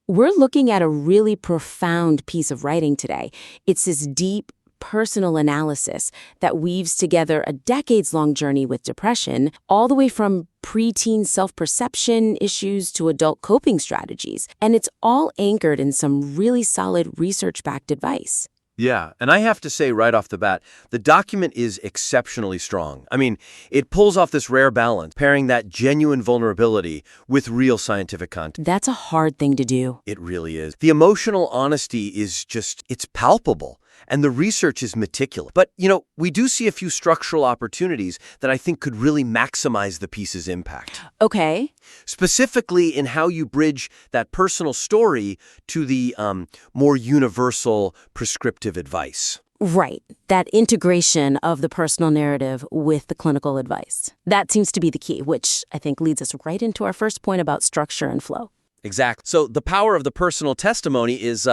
We're looking at a really profound piece of writing today. It's this deep, personal analysis that weaves together a decades-long journey with depression, all the way from preteen self-perception issues to adult coping strategies. And it's all anchored in some really solid research-backed advice. Yeah, and I have to say right off the bat, the document is exceptionally strong. I mean, it pulls off this rare balance, pairing that genuine vulnerability with real scientific content. That's a hard thing to do. It really is. The emotional honesty is it's palpable, and the research is meticulous. But, we do see a few structural opportunities that I think could really maximize the piece's impact. Okay. Specifically in how you bridge that personal story to the more universal prescriptive advice. Right. That integration of the personal narrative with the clinical advice. That seems to be the key, which I think leads us right into our first point about structure and flow. Exactly. So the power of the personal testimony is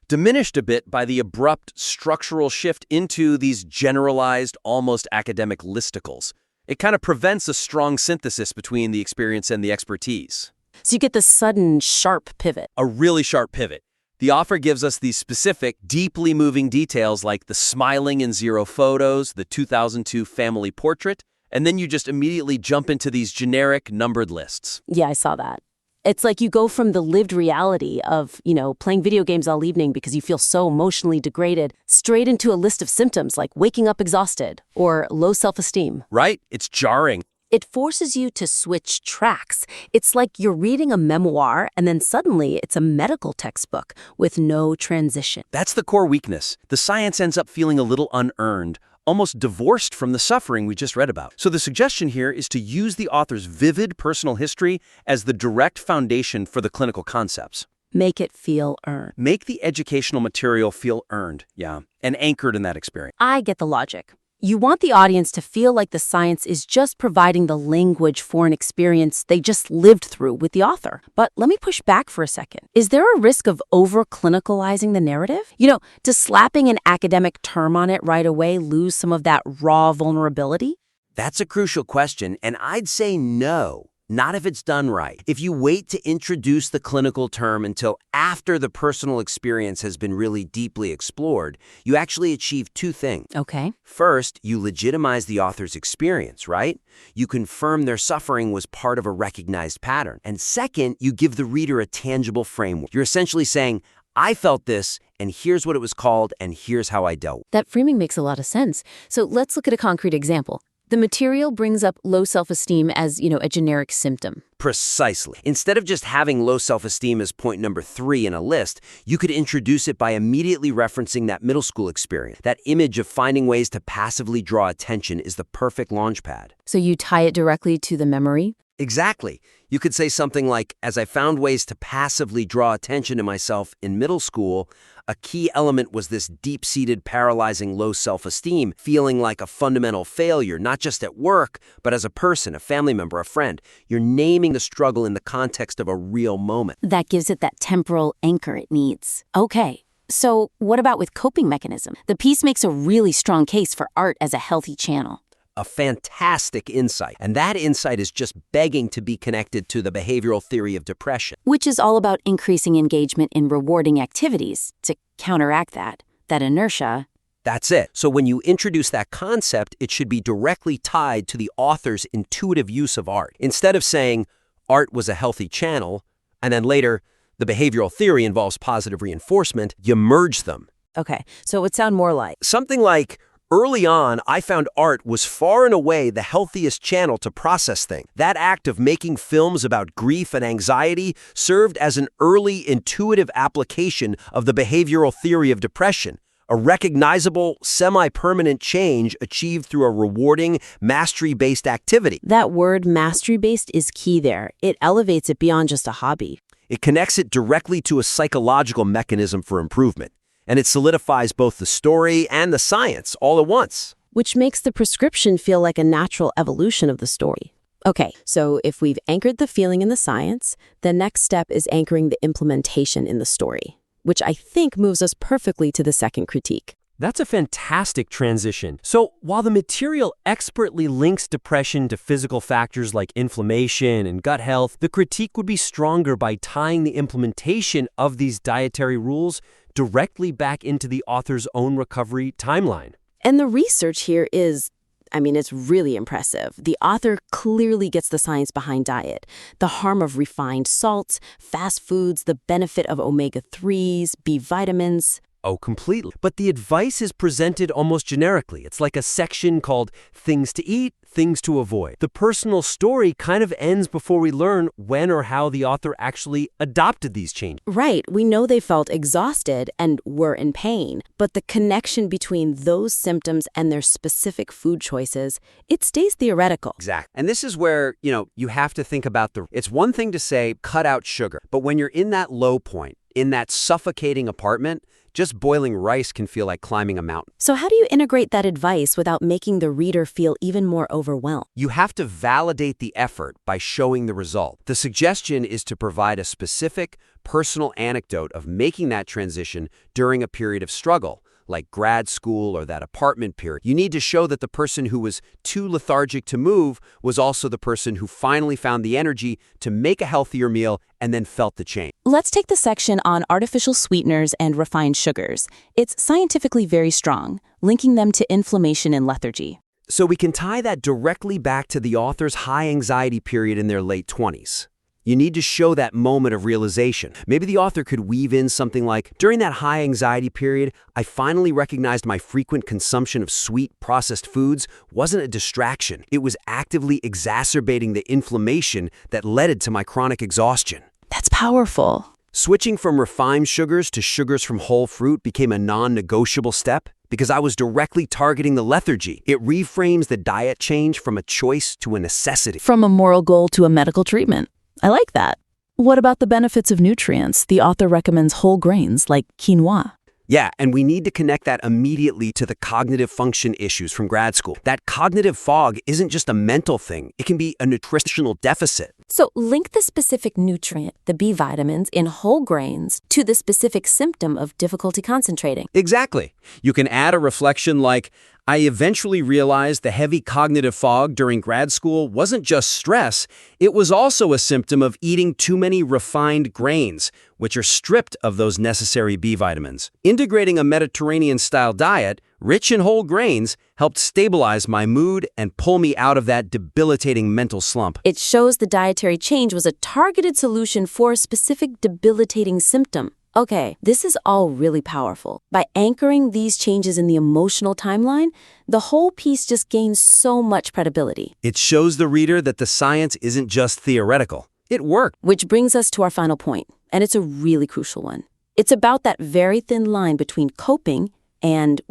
diminished a bit by the abrupt structural shift into these generalized, almost academic listicles. It kind of prevents a strong synthesis between the experience and the expertise. So you get this sudden, sharp pivot. A really sharp pivot. The author gives us these specific, deeply moving details like the smiling in 0 photos, the 2002 family portrait, and then you just immediately jump into these generic, numbered lists. Yeah, I saw that. It's like you go from the lived reality of, playing video games all evening because you feel so emotionally degraded, straight into a list of symptoms like waking up exhausted or low self-esteem. Right? It's jarring. It forces you to switch tracks. It's like you're reading a memoir and then suddenly it's a medical textbook with no transition. That's the core weakness. The science ends up feeling a little unearned, almost divorced from the suffering we just read about. So the suggestion here is to use the author's vivid personal history as the direct foundation for the clinical concepts. Make it feel earned. Make the educational material feel earned, and anchored in that experience. I get the logic. You want the audience to feel like the science is just providing the language for an experience they just lived through with the author. But let me push back for a second. Is there a risk of over-clinicalizing the narrative? Does slapping an academic term on it right away lose some of that raw vulnerability? That's a crucial question, and I'd say no. Not if it's done right. If you wait to introduce the clinical term until after the personal experience has been really deeply explored, you actually achieve 2 things. Okay. First, you legitimize the author's experience, right? You confirm their suffering was part of a recognized pattern. And second, you give the reader a tangible framework. You're essentially saying, I felt this, and here's what it was called, and here's how I dealt. That framing makes a lot of sense. So let's look at a concrete example. The material brings up low self-esteem as, a generic symptom. Precisely. Instead of just having low self-esteem as point number 3 in a list, you could introduce it by immediately referencing that middle school experience. That image of finding ways to passively draw attention is the perfect launchpad. So you tie it directly to the memory? Exactly. You could say something like, as I found ways to passively draw attention to myself in middle school, a key element was this deep-seated, paralyzing low self-esteem, feeling like a fundamental failure, not just at work, but as a person, a family member, a friend. You're naming the struggle in the context of a real moment. That gives it that temporal anchor it needs. Okay. So what about with coping mechanism? The piece makes a really strong case for art as a healthy channel. A fantastic insight. And that insight is just begging to be connected to the behavioral theory of depression. Which is all about increasing engagement in rewarding activities to counteract that inertia. That's it. So when you introduce that concept, it should be directly tied to the author's intuitive use of art. Instead of saying, art was a healthy channel, and then later, the behavioral theory involves positive reinforcement, you merge them. Okay, so it would sound more like something like, early on, I found art was far and away the healthiest channel to process things. That act of making films about grief and anxiety served as an early intuitive application of the behavioral theory of depression, a recognizable, semi-permanent change achieved through a rewarding, mastery-based activity. That word mastery-based is key there. It elevates it beyond just a hobby. It connects it directly to a psychological mechanism for improvement. And it solidifies both the story and the science all at once. Which makes the prescription feel like a natural evolution of the story. Okay, so if we've anchored the feeling in the science, the next step is anchoring the implementation in the story, which I think moves us perfectly to the second critique. That's a fantastic transition. So, while the material expertly links depression to physical factors like inflammation and gut health, the critique would be stronger by tying the implementation of these dietary rules directly back into the author's own recovery timeline. And the research here it's really impressive. The author clearly gets the science behind diet, the harm of refined salts, fast foods, the benefit of omega-3s, B vitamins. Oh, completely. But the advice is presented almost generically. It's like a section called Things to Eat, Things to Avoid. The personal story kind of ends before we learn when or how the author actually adopted these changes. Right, we know they felt exhausted and were in pain, but the connection between those symptoms and their specific food choices, it stays theoretical. Exactly. And this is where, you have to think about it's one thing to say, cut out sugar. But when you're in that low point, in that suffocating apartment, just boiling rice can feel like climbing a mountain. So how do you integrate that advice without making the reader feel even more overwhelmed? You have to validate the effort by showing the result. The suggestion is to provide a specific, personal anecdote of making that transition during a period of struggle, like grad school or that apartment period. You need to show that the person who was too lethargic to move was also the person who finally found the energy to make a healthier meal and then felt the change. Let's take the section on artificial sweeteners and refined sugars. It's scientifically very strong, linking them to inflammation and lethargy. So we can tie that directly back to the author's high anxiety period in their late 20s. You need to show that moment of realization. Maybe the author could weave in something like, during that high anxiety period, I finally recognized my frequent consumption of sweet, processed foods wasn't a distraction. It was actively exacerbating the inflammation that led to my chronic exhaustion. That's powerful. Switching from refined sugars to sugars from whole fruit became a non-negotiable step because I was directly targeting the lethargy. It reframes the diet change from a choice to a necessity. From a moral goal to a medical treatment. I like that. What about the benefits of nutrients? The author recommends whole grains like quinoa. Yeah, and we need to connect that immediately to the cognitive function issues from grad school. That cognitive fog isn't just a mental thing. It can be a nutritional deficit. So link the specific nutrient, the B vitamins, in whole grains to the specific symptom of difficulty concentrating. Exactly. You can add a reflection like, I eventually realized the heavy cognitive fog during grad school wasn't just stress, it was also a symptom of eating too many refined grains, which are stripped of those necessary B vitamins. Integrating a Mediterranean-style diet, rich in whole grains, helped stabilize my mood and pull me out of that debilitating mental slump. It shows the dietary change was a targeted solution for a specific debilitating symptom. Okay, this is all really powerful. By anchoring these changes in the emotional timeline, the whole piece just gains so much credibility. It shows the reader that the science isn't just theoretical. It worked. Which brings us to our final point, and it's a really crucial one. It's about that very thin line between coping and,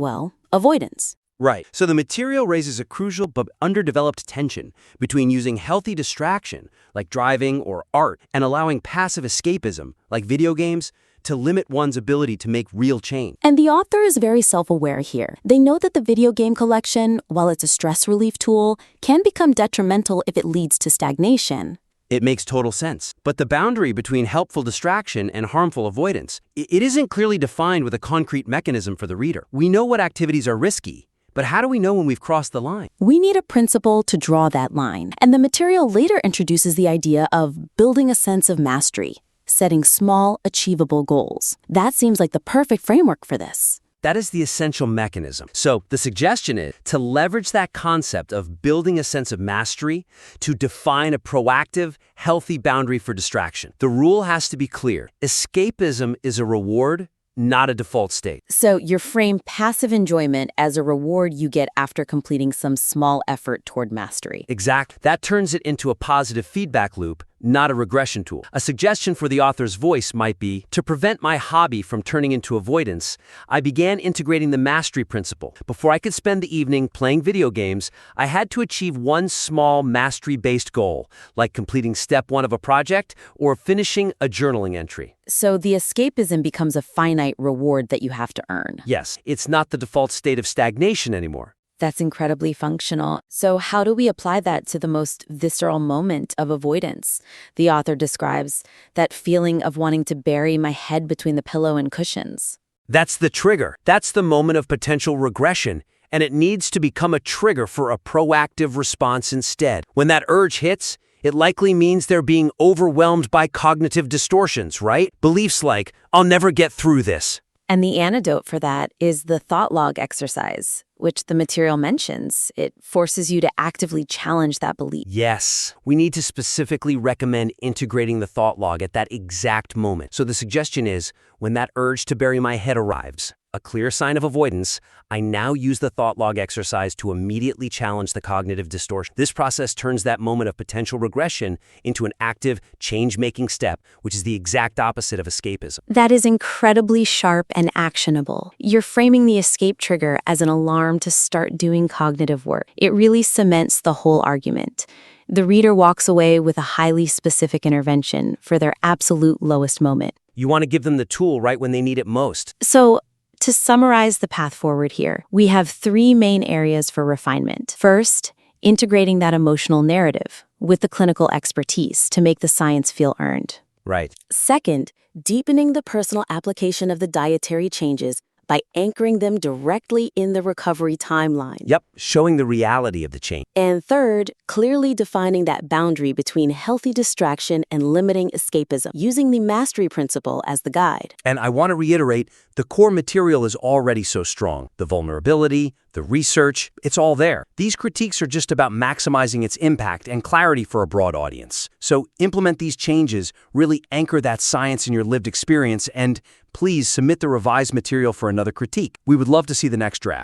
avoidance. Right. So the material raises a crucial but underdeveloped tension between using healthy distraction, like driving or art, and allowing passive escapism, like video games, to limit one's ability to make real change. And the author is very self-aware here. They know that the video game collection, while it's a stress relief tool, can become detrimental if it leads to stagnation. It makes total sense. But the boundary between helpful distraction and harmful avoidance, it isn't clearly defined with a concrete mechanism for the reader. We know what activities are risky, but how do we know when we've crossed the line? We need a principle to draw that line. And the material later introduces the idea of building a sense of mastery, setting small, achievable goals. That seems like the perfect framework for this. That is the essential mechanism. So the suggestion is to leverage that concept of building a sense of mastery to define a proactive, healthy boundary for distraction. The rule has to be clear. Escapism is a reward, not a default state. So you frame passive enjoyment as a reward you get after completing some small effort toward mastery. Exactly. That turns it into a positive feedback loop, not a regression tool. A suggestion for the author's voice might be, to prevent my hobby from turning into avoidance, I began integrating the mastery principle. Before I could spend the evening playing video games, I had to achieve one small mastery-based goal, like completing step 1 of a project or finishing a journaling entry. So the escapism becomes a finite reward that you have to earn. Yes, it's not the default state of stagnation anymore. That's incredibly functional. So how do we apply that to the most visceral moment of avoidance? The author describes that feeling of wanting to bury my head between the pillow and cushions. That's the trigger. That's the moment of potential regression, and it needs to become a trigger for a proactive response instead. When that urge hits, it likely means they're being overwhelmed by cognitive distortions, right? Beliefs like, I'll never get through this. And the antidote for that is the thought log exercise, which the material mentions. It forces you to actively challenge that belief. Yes, we need to specifically recommend integrating the thought log at that exact moment. So the suggestion is, when that urge to bury my head arrives, a clear sign of avoidance, I now use the thought log exercise to immediately challenge the cognitive distortion. This process turns that moment of potential regression into an active, change-making step, which is the exact opposite of escapism. That is incredibly sharp and actionable. You're framing the escape trigger as an alarm to start doing cognitive work. It really cements the whole argument. The reader walks away with a highly specific intervention for their absolute lowest moment. You want to give them the tool right when they need it most. So, to summarize the path forward here, we have 3 main areas for refinement. First, integrating that emotional narrative with the clinical expertise to make the science feel earned. Right. Second, deepening the personal application of the dietary changes by anchoring them directly in the recovery timeline. Yep, showing the reality of the change. And third, clearly defining that boundary between healthy distraction and limiting escapism, using the mastery principle as the guide. And I want to reiterate, the core material is already so strong. The vulnerability, the research, it's all there. These critiques are just about maximizing its impact and clarity for a broad audience. So implement these changes, really anchor that science in your lived experience, and please submit the revised material for another critique. We would love to see the next draft.